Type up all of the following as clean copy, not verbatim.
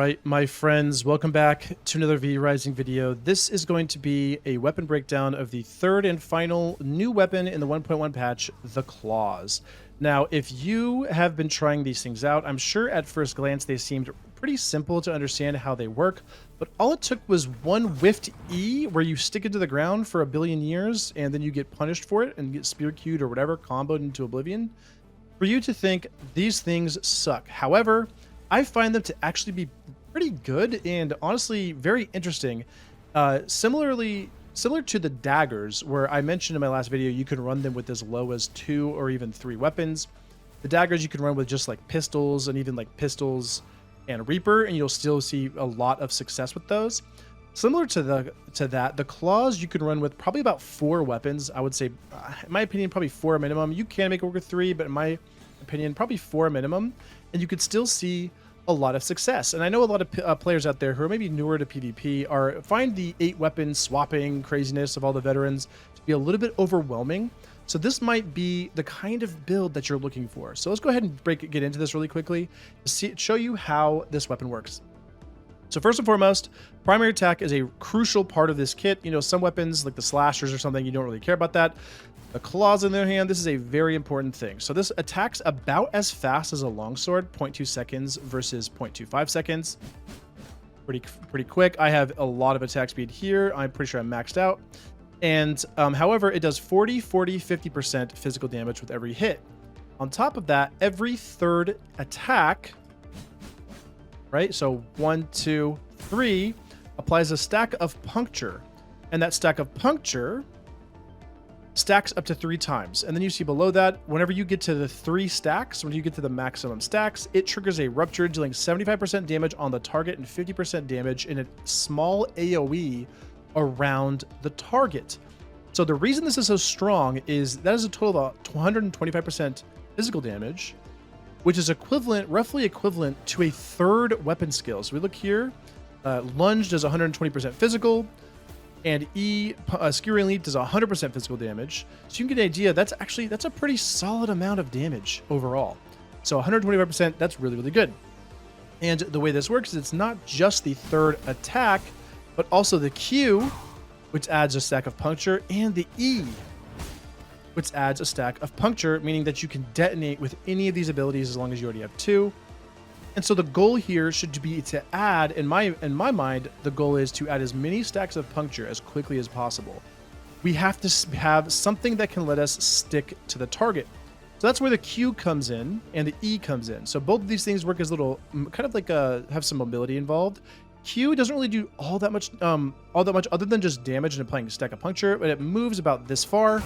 right, my friends, welcome back to another V Rising video. This is going to be a weapon breakdown of the third and final new weapon in the 1.1 patch, the Claws. Now, if you have been trying these things out, I'm sure at first glance they seemed pretty simple to understand how they work, but all it took was one whiffed E where you stick it to the ground for a billion years and then you get punished for it and get spear queued or whatever, comboed into oblivion, for you to think these things suck. However, I find them to actually be pretty good and honestly very interesting. Similar to the daggers, where I mentioned in my last video, you can run them with as low as 2 or even 3 weapons. The daggers you can run with just like pistols and even like pistols and Reaper, and you'll still see a lot of success with those. Similar to that, the claws you can run with probably about 4 weapons. I would say, in my opinion, probably 4 minimum. You can make it work with 3, but in my opinion, probably 4 minimum, and you could still see a lot of success. And I know a lot of players out there who are maybe newer to PvP find the 8 weapon swapping craziness of all the veterans to be a little bit overwhelming. So this might be the kind of build that you're looking for. So let's go ahead and get into this really quickly to show you how this weapon works. So first and foremost, primary attack is a crucial part of this kit. You know, some weapons like the slashers or something, you don't really care about that. The claws in their hand, this is a very important thing. So this attacks about as fast as a longsword, 0.2 seconds versus 0.25 seconds. Pretty quick. I have a lot of attack speed here. I'm pretty sure I'm maxed out. And however, it does 40, 50% physical damage with every hit. On top of that, every third attack, right? So 1, 2, 3 applies a stack of puncture. And that stack of puncture stacks up to 3 times. And then you see below that, whenever you get to the 3 stacks, when you get to the maximum stacks, it triggers a rupture, dealing 75% damage on the target and 50% damage in a small AoE around the target. So the reason this is so strong is that is a total of 125% physical damage, which is roughly equivalent to a third weapon skill. So we look here, lunge does 120% physical, and Skewering Leap does 100% physical damage. So you can get an idea, that's a pretty solid amount of damage overall. So 125%, that's really, really good. And the way this works is it's not just the third attack, but also the Q, which adds a stack of puncture, and the E, which adds a stack of puncture, meaning that you can detonate with any of these abilities as long as you already have 2. And so the goal here should be to add, in my mind, the goal is to add as many stacks of puncture as quickly as possible. We have to have something that can let us stick to the target. So that's where the Q comes in and the E comes in. So both of these things work as little, kind of like have some mobility involved. Q doesn't really do all that much other than just damage and applying a stack of puncture, but it moves about this far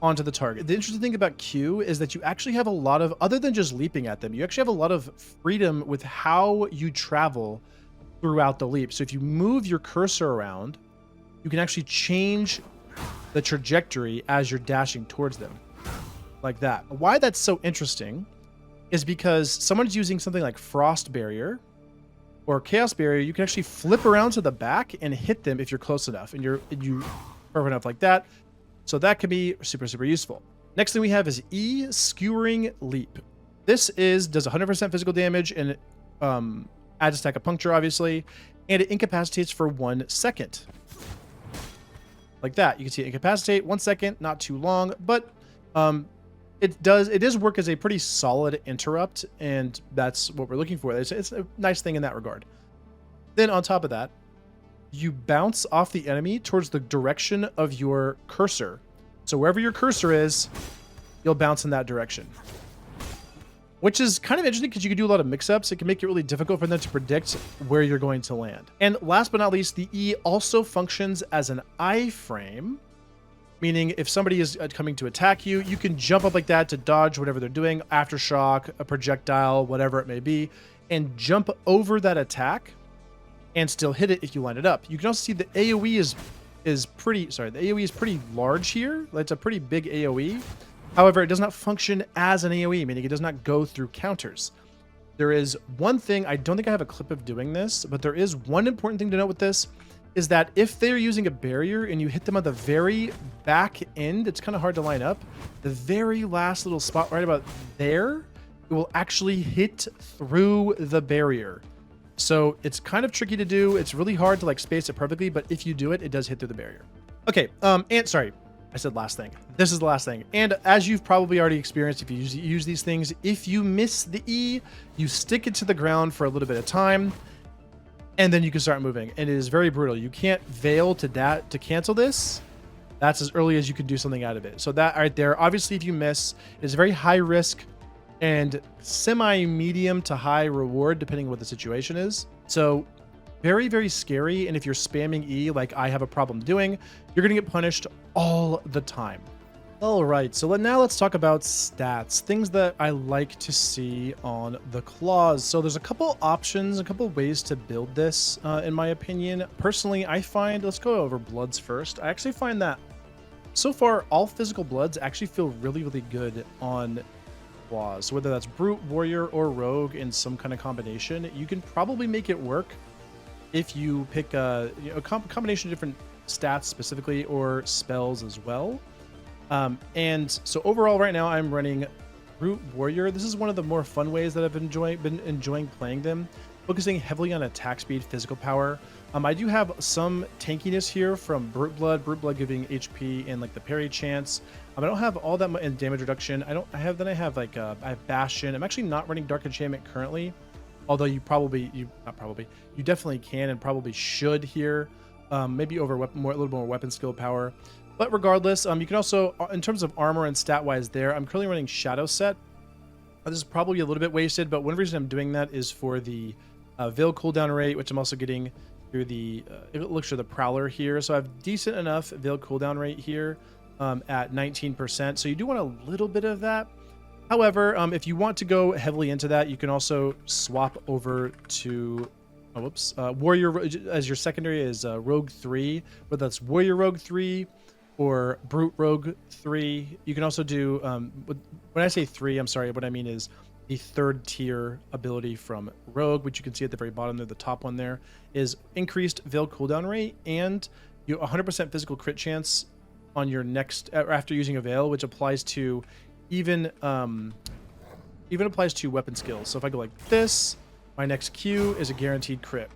onto the target. The interesting thing about Q is that you actually have a lot of, other than just leaping at them, you actually have a lot of freedom with how you travel throughout the leap. So if you move your cursor around, you can actually change the trajectory as you're dashing towards them, like that. Why that's so interesting is because someone's using something like Frost Barrier or Chaos Barrier, you can actually flip around to the back and hit them if you're close enough and you perfect enough like that. So that can be super, super useful. Next thing we have is E, Skewering Leap. This does 100% physical damage and adds a stack of puncture, obviously, and it incapacitates for 1 second. Like that. You can see it incapacitate 1 second, not too long, but it does work as a pretty solid interrupt, and that's what we're looking for. It's a nice thing in that regard. Then on top of that, you bounce off the enemy towards the direction of your cursor. So wherever your cursor is, you'll bounce in that direction. Which is kind of interesting because you can do a lot of mix-ups. It can make it really difficult for them to predict where you're going to land. And last but not least, the E also functions as an iframe, meaning if somebody is coming to attack you, you can jump up like that to dodge whatever they're doing, aftershock, a projectile, whatever it may be, and jump over that attack and still hit it if you line it up. You can also see the AoE is pretty large here. It's a pretty big AoE. However, it does not function as an AoE, meaning it does not go through counters. There is one thing, I don't think I have a clip of doing this, but there is one important thing to note with this, is that if they're using a barrier and you hit them on the very back end, it's kind of hard to line up. The very last little spot right about there, it will actually hit through the barrier. So it's kind of tricky to do. It's really hard to like space it perfectly, but if you do it, it does hit through the barrier. Okay, and sorry, I said last thing. This is the last thing. And as you've probably already experienced, if you use these things, if you miss the E, you stick it to the ground for a little bit of time, and then you can start moving. And it is very brutal. You can't veil to cancel this. That's as early as you can do something out of it. So that right there, obviously, if you miss, it's very high risk and semi-medium to high reward, depending on what the situation is. So very, very scary. And if you're spamming E, like I have a problem doing, you're going to get punished all the time. All right, so now let's talk about stats, things that I like to see on the claws. So there's a couple options, a couple ways to build this, in my opinion. Personally, I find, let's go over bloods first. I actually find that so far, all physical bloods actually feel really, really good on claws. So whether that's brute, warrior, or rogue in some kind of combination, you can probably make it work if you pick a combination of different stats specifically or spells as well. And so overall right now I'm running brute warrior. This is one of the more fun ways that I've been enjoying playing them, focusing heavily on attack speed, physical power. I do have some tankiness here from brute blood giving HP and like the parry chance. I don't have all that much in damage reduction. I have bastion. I'm actually not running dark enchantment currently, although you definitely can and probably should here. Maybe over a little more weapon skill power. But regardless, you can also, in terms of armor and stat-wise there, I'm currently running Shadow Set. This is probably a little bit wasted, but one reason I'm doing that is for the Veil cooldown rate, which I'm also getting through the Elixir the Prowler here. So I have decent enough Veil cooldown rate here at 19%. So you do want a little bit of that. However, if you want to go heavily into that, you can also swap over to Warrior as your secondary is Rogue 3, whether that's Warrior Rogue 3 or Brute Rogue 3. You can also do, when I say 3, I'm sorry, what I mean is the third tier ability from Rogue, which you can see at the very bottom there, the top one there, is increased Veil cooldown rate and you 100% physical crit chance on your next, after using a Veil, which applies to even applies to weapon skills. So if I go like this, my next Q is a guaranteed crit.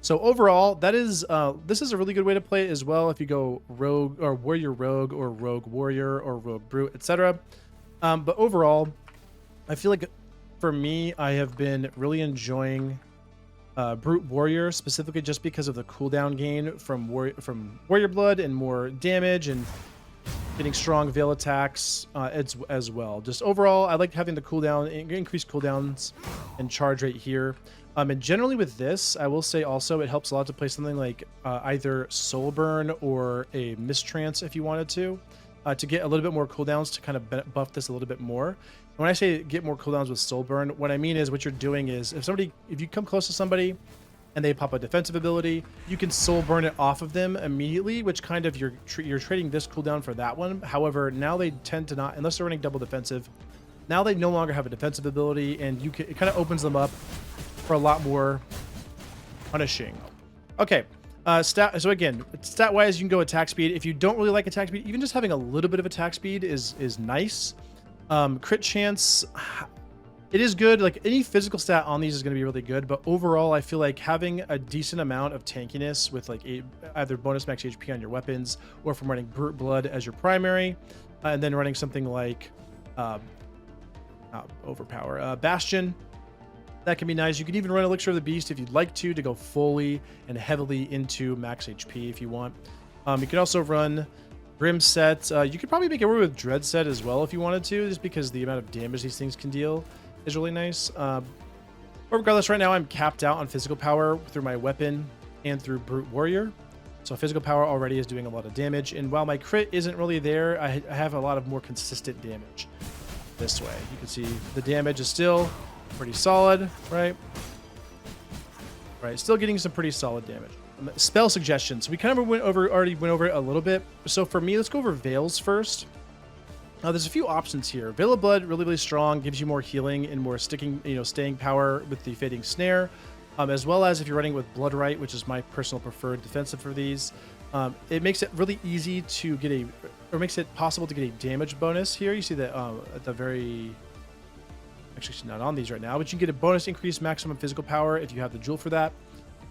So overall, that is this is a really good way to play it as well. If you go rogue or warrior rogue or rogue warrior or rogue brute, etc. But overall, I feel like for me, I have been really enjoying brute warrior specifically just because of the cooldown gain from warrior blood and more damage and getting strong veil attacks as well. Just overall, I like having the cooldown, increased cooldowns and charge rate here. And generally with this, I will say also it helps a lot to play something like either Soul Burn or a Mistrance if you wanted to get a little bit more cooldowns to kind of buff this a little bit more. And when I say get more cooldowns with Soul Burn, what I mean is what you're doing is if you come close to somebody and they pop a defensive ability, you can Soul Burn it off of them immediately, which kind of you're trading this cooldown for that one. However, now they tend to not, unless they're running double defensive, now they no longer have a defensive ability, and it kind of opens them up for a lot more punishing. Okay, so again, stat-wise, you can go attack speed. If you don't really like attack speed, even just having a little bit of attack speed is nice. Crit chance, it is good. Like any physical stat on these is going to be really good, but overall, I feel like having a decent amount of tankiness with like either bonus max HP on your weapons, or from running brute blood as your primary, and then running something like overpower bastion. That can be nice. You can even run Elixir of the Beast if you'd like to go fully and heavily into max HP if you want. You can also run Grim Set. You could probably make it work with Dread Set as well if you wanted to, just because the amount of damage these things can deal is really nice. But regardless, right now I'm capped out on physical power through my weapon and through Brute Warrior. So physical power already is doing a lot of damage. And while my crit isn't really there, I have a lot of more consistent damage this way. You can see the damage is still pretty solid, right? Right, still getting some pretty solid damage. Spell suggestions. We kind of already went over it a little bit. So for me, let's go over Veils first. There's a few options here. Veil of Blood, really, really strong, gives you more healing and more staying power with the Fading Snare, as well as if you're running with Blood Right, which is my personal preferred defensive for these. It makes it really easy to get makes it possible to get a damage bonus here. You see that at the very, Actually, she's not on these right now, but you can get a bonus increase maximum physical power if you have the jewel for that.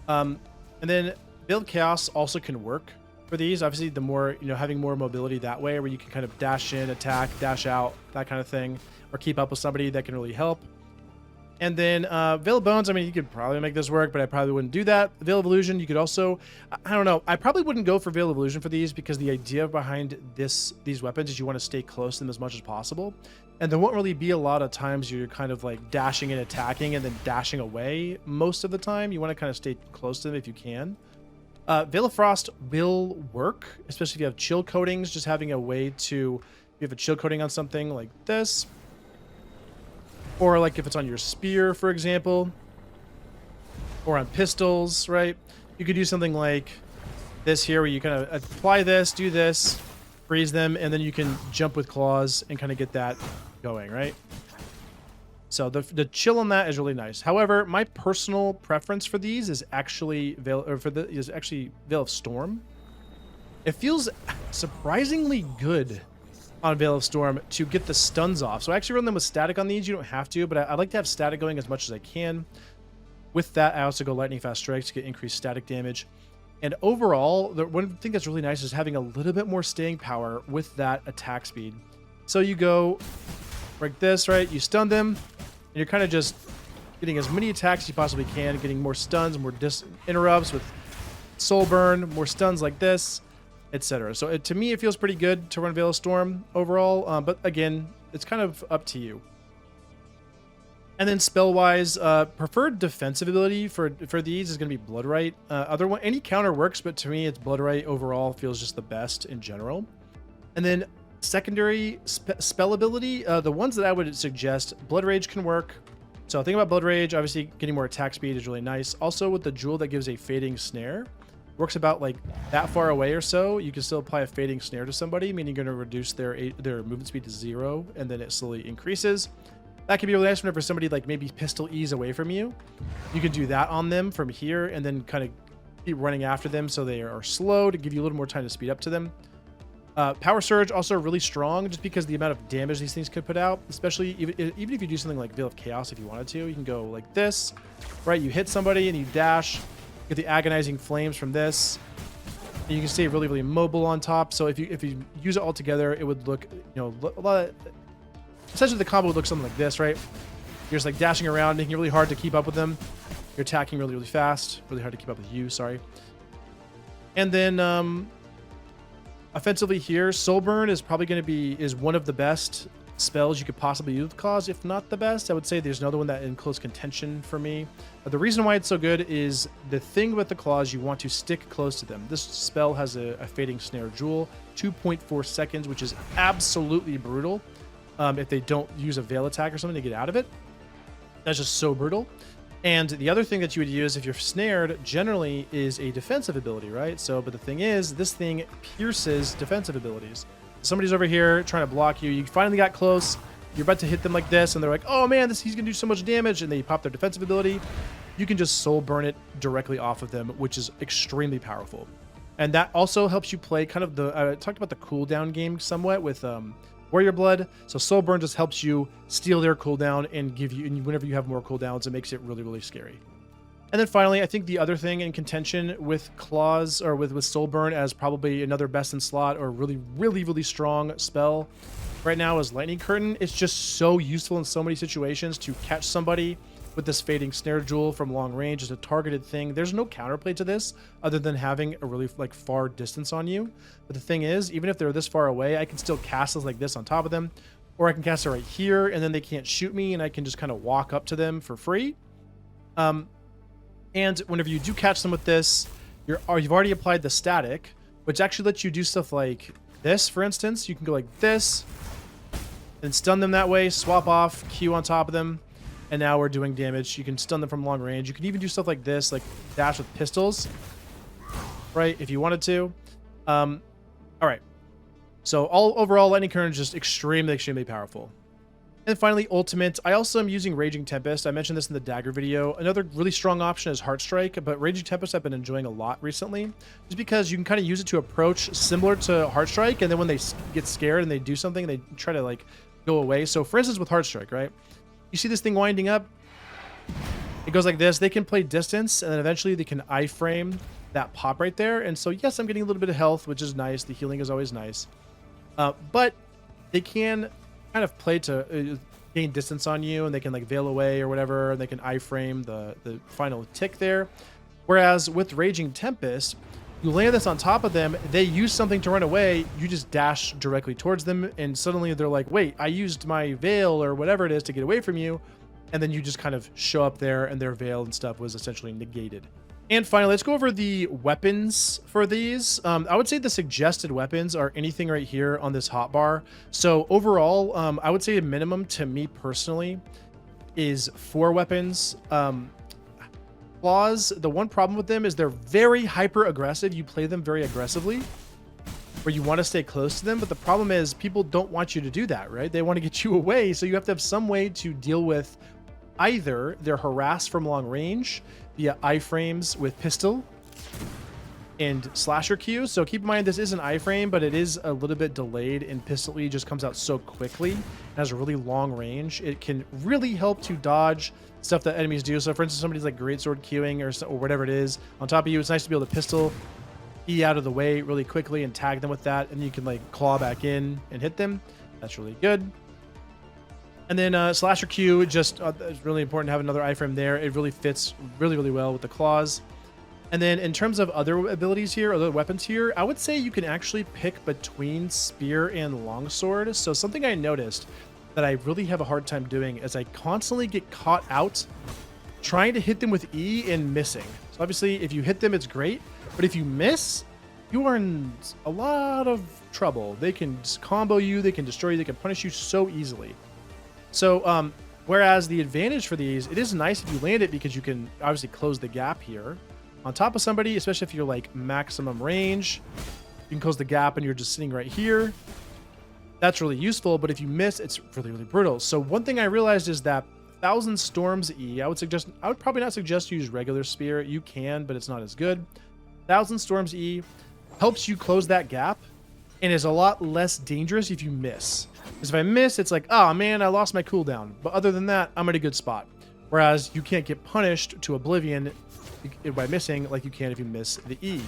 And then Veil of Chaos also can work for these. Obviously, the more, having more mobility that way, where you can kind of dash in, attack, dash out, that kind of thing, or keep up with somebody, that can really help. And then Veil of Bones, I mean, you could probably make this work, but I probably wouldn't do that. Veil of Illusion, you could also, I don't know, I probably wouldn't go for Veil of Illusion for these, because the idea behind these weapons is you want to stay close to them as much as possible. And there won't really be a lot of times you're kind of like dashing and attacking and then dashing away most of the time. You want to kind of stay close to them if you can. Veil of Frost will work, especially if you have chill coatings, just having a way to, if you have a chill coating on something like this, or like if it's on your spear, for example, or on pistols, right? You could do something like this here, where you kind of apply this, do this, freeze them, and then you can jump with claws and kind of get that going, right? So the chill on that is really nice. However, my personal preference for these is actually Veil of Storm. It feels surprisingly good on Veil of Storm to get the stuns off. So I actually run them with static on these. You don't have to, but I like to have static going as much as I can. With that, I also go Lightning Fast Strikes to get increased static damage. And overall, the one thing that's really nice is having a little bit more staying power with that attack speed. So you go like this, right? You stun them, and you're kind of just getting as many attacks as you possibly can, getting more stuns, more interrupts with Soul Burn, more stuns like this, etc. So to me, it feels pretty good to run Veil of Storm overall, but again, it's kind of up to you. And then spell-wise, preferred defensive ability for these is going to be Bloodright. Any counter works, but to me, it's Bloodright overall feels just the best in general. And then secondary spell ability, the ones that I would suggest, Blood Rage can work. So think about Blood Rage, obviously getting more attack speed is really nice. Also with the jewel that gives a fading snare, works about like that far away or so, you can still apply a fading snare to somebody, meaning you're going to reduce their movement speed to 0, and then it slowly increases. That can be really nice whenever somebody like maybe pistol ease away from you. You can do that on them from here and then kind of keep running after them so they are slow to give you a little more time to speed up to them. Power Surge also really strong just because the amount of damage these things could put out, especially even if you do something like Veil of Chaos if you wanted to. You can go like this, right? You hit somebody and you dash, get the agonizing flames from this, and you can stay really, really mobile on top. So if you use it all together, it would look, a lot of, essentially the combo would look something like this, right? You're just like dashing around, making it really hard to keep up with them. You're attacking really, really fast, really hard to keep up with you, sorry. And then offensively here, Soul Burn is probably going to be one of the best spells you could possibly use with Claws, if not the best. I would say there's another one that in close contention for me. But the reason why it's so good is the thing with the Claws, you want to stick close to them. This spell has a Fading Snare Jewel, 2.4 seconds, which is absolutely brutal. If they don't use a Veil attack or something to get out of it. That's just so brutal. And the other thing that you would use if you're snared generally is a defensive ability, right? But the thing is, this thing pierces defensive abilities. Somebody's over here trying to block you. You finally got close. You're about to hit them like this, and they're like, oh man, he's going to do so much damage. And they pop their defensive ability. You can just soul burn it directly off of them, which is extremely powerful. And that also helps you play kind of I talked about the cooldown game somewhat with Warrior Blood. So Soul Burn just helps you steal their cooldown and give you, and whenever you have more cooldowns, it makes it really, really scary. And then finally, I think the other thing in contention with Claws or with Soul Burn as probably another best in slot or really, really, really strong spell right now is Lightning Curtain. It's just so useful in so many situations to catch somebody with this Fading Snare Jewel from long range. It's a targeted thing. There's no counterplay to this other than having a really like far distance on you. But the thing is, even if they're this far away, I can still cast this like this on top of them, or I can cast it right here and then they can't shoot me and I can just kind of walk up to them for free. And whenever you do catch them with this, you've already applied the static, which actually lets you do stuff like this, for instance. You can go like this and stun them that way, swap off, Q on top of them. And now we're doing damage. You can stun them from long range. You can even do stuff like this, like dash with pistols, right? If you wanted to. All right. So overall, Lightning Current is just extremely, extremely powerful. And finally, Ultimate. I also am using Raging Tempest. I mentioned this in the Dagger video. Another really strong option is Heartstrike, but Raging Tempest I've been enjoying a lot recently, just because you can kind of use it to approach similar to Heartstrike, and then when they get scared and they do something, they try to like go away. So for instance, with Heartstrike, right? You see this thing winding up? It goes like this. They can play distance, and then eventually they can iframe that pop right there. And so, yes, I'm getting a little bit of health, which is nice. The healing is always nice. But they can kind of play to gain distance on you, and they can like veil away or whatever, and they can iframe the final tick there. Whereas with Raging Tempest, you land this on top of them, they use something to run away, you just dash directly towards them, and suddenly they're like, wait, I used my veil or whatever it is to get away from you, and then you just kind of show up there, and their veil and stuff was essentially negated. And finally, let's go over the weapons for these. I would say the suggested weapons are anything right here on this hotbar. So overall, I would say a minimum to me personally is 4 weapons. Claws, the one problem with them is they're very hyper aggressive. You play them very aggressively, where you want to stay close to them. But the problem is people don't want you to do that, right? They want to get you away. So you have to have some way to deal with either their harass from long range via iframes with pistol and slasher Q. So keep in mind, this is an iframe, but it is a little bit delayed, and pistol E just comes out so quickly. It has a really long range. It can really help to dodge stuff that enemies do. So for instance, somebody's like greatsword queuing or whatever it is on top of you, it's nice to be able to pistol E out of the way really quickly and tag them with that, and you can like claw back in and hit them. That's really good. And then slasher Q, just it's really important to have another iframe there. It really fits really, really well with the claws. And then in terms of other abilities here, other weapons here, I would say you can actually pick between spear and longsword. So something I noticed that I really have a hard time doing is I constantly get caught out trying to hit them with E and missing. So obviously if you hit them, it's great. But if you miss, you are in a lot of trouble. They can combo you, they can destroy you, they can punish you so easily. So, whereas the advantage for these, it is nice if you land it because you can obviously close the gap here on top of somebody, especially if you're like maximum range. You can close the gap and you're just sitting right here. That's really useful, but if you miss, it's really, really brutal. So one thing I realized is that 1000 Storms E, I would probably not suggest you use regular spear. You can, but it's not as good. 1000 Storms E helps you close that gap and is a lot less dangerous if you miss. Because if I miss, it's like, oh man, I lost my cooldown. But other than that, I'm at a good spot. Whereas you can't get punished to oblivion by missing like you can if you miss the E.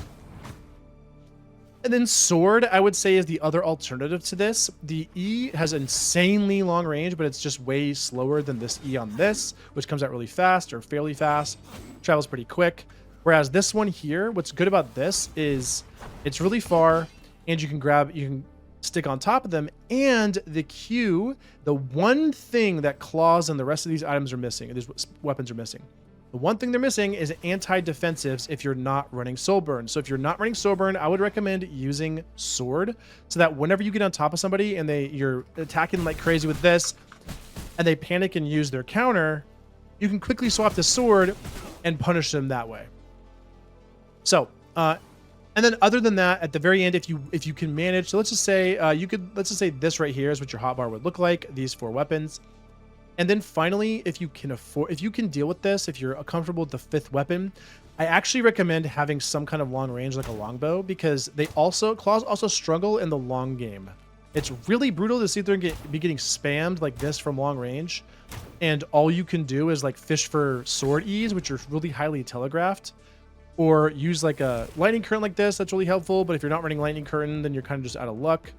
And then sword, I would say, is the other alternative to this. The E has insanely long range, but it's just way slower than this E on this, which comes out really fast or fairly fast, travels pretty quick. Whereas this one here, what's good about this is it's really far, and you can stick on top of them, and the Q, the one thing that claws and the rest of these items are missing, these weapons are missing. The one thing they're missing is anti-defensives if you're not running soul burn. So if you're not running soul burn, I would recommend using sword so that whenever you get on top of somebody and you're attacking like crazy with this and they panic and use their counter, you can quickly swap the sword and punish them that way. So, and then other than that, at the very end, if you can manage, so let's just say let's just say this right here is what your hotbar would look like, these 4 weapons. And then finally, if you can deal with this, if you're comfortable with the 5th weapon, I actually recommend having some kind of long range like a longbow, because claws also struggle in the long game. It's really brutal to sit there and be getting spammed like this from long range, and all you can do is like fish for sword E's, which are really highly telegraphed, or use like a lightning current like this. That's really helpful. But if you're not running lightning current, then you're kind of just out of luck.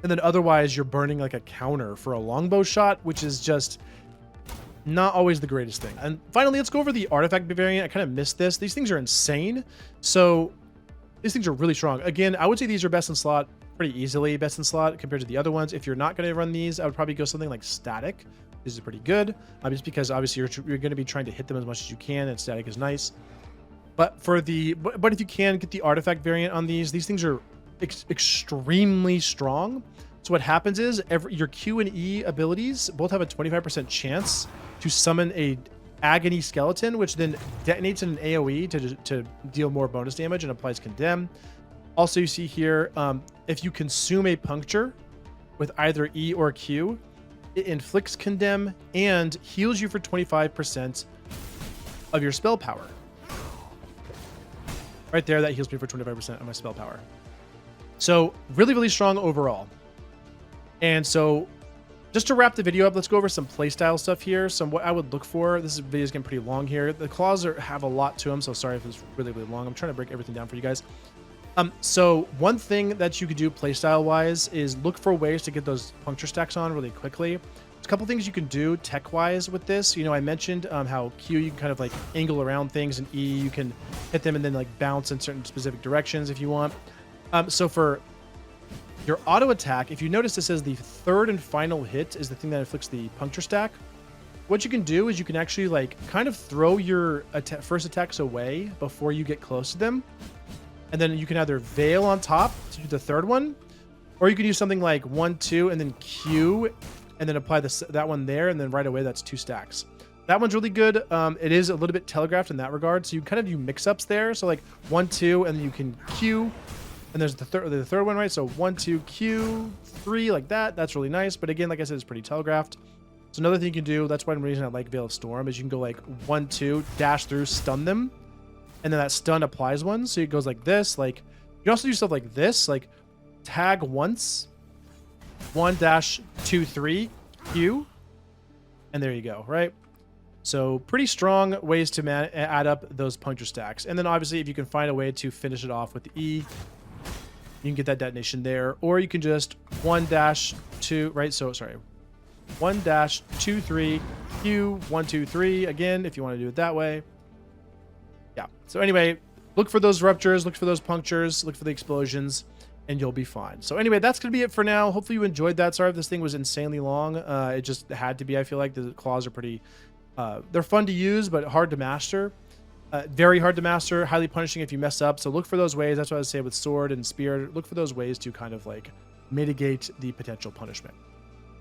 And then otherwise, you're burning like a counter for a longbow shot, which is just not always the greatest thing. And finally, let's go over the artifact variant. I kind of missed this. These things are insane. So these things are really strong. Again, I would say these are best in slot pretty easily, best in slot compared to the other ones. If you're not going to run these, I would probably go something like static. This is pretty good, just because obviously you're going to be trying to hit them as much as you can, and static is nice. But if you can get the artifact variant on these things are extremely strong. So what happens is your Q and E abilities both have a 25% chance to summon a agony skeleton, which then detonates in an AoE to deal more bonus damage and applies condemn. Also, you see here, if you consume a puncture with either E or Q, it inflicts condemn and heals you for 25% of your spell power. Right there, that heals me for 25% of my spell power. So really, really strong overall. And so Just to wrap the video up, let's go over some playstyle stuff here. Some what I would look for. This video is getting pretty long here. The claws have a lot to them, so sorry if it's really, really long. I'm trying to break everything down for you guys. So one thing that you could do playstyle wise is look for ways to get those puncture stacks on really quickly. There's a couple things you can do tech wise with this. You know, I mentioned how Q you can kind of like angle around things, and E you can hit them and then like bounce in certain specific directions if you want. So for your auto attack, if you notice, this says the third and final hit is the thing that inflicts the puncture stack. What you can do is you can actually like kind of throw your first attacks away before you get close to them. And then you can either veil on top to do the third one, or you can use something like 1, 2, and then Q, and then apply that one there, and then right away that's 2 stacks. That one's really good. It is a little bit telegraphed in that regard, so you kind of do mix-ups there. So like 1, 2, and then you can Q, and there's the third one, right? So 1, 2, Q, 3, like that. That's really nice. But again, like I said, it's pretty telegraphed. So another thing you can do, that's one reason I like Veil of Storm, is you can go like 1, 2, dash through, stun them. And then that stun applies one. So it goes like this. Like you can also do stuff like this, like tag once, 1-2-3 Q. And there you go, right? So pretty strong ways to add up those puncture stacks. And then obviously if you can find a way to finish it off with the E, you can get that detonation there. Or you can just 1-2, right? So sorry, 1-2-3 Q, 1, 2, 3. Again, if you want to do it that way. Yeah. So anyway, look for those ruptures, look for those punctures, look for the explosions, and you'll be fine. So anyway, that's going to be it for now. Hopefully you enjoyed that. Sorry if this thing was insanely long. It just had to be. I feel like the claws are pretty... they're fun to use, but hard to master. Very hard to master, highly punishing if you mess up. So look for those ways. That's what I would say with sword and spear. Look for those ways to kind of like mitigate the potential punishment.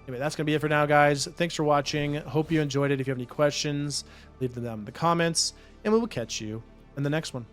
Anyway, that's going to be it for now, guys. Thanks for watching. Hope you enjoyed it. If you have any questions, leave them down in the comments, and we will catch you in the next one.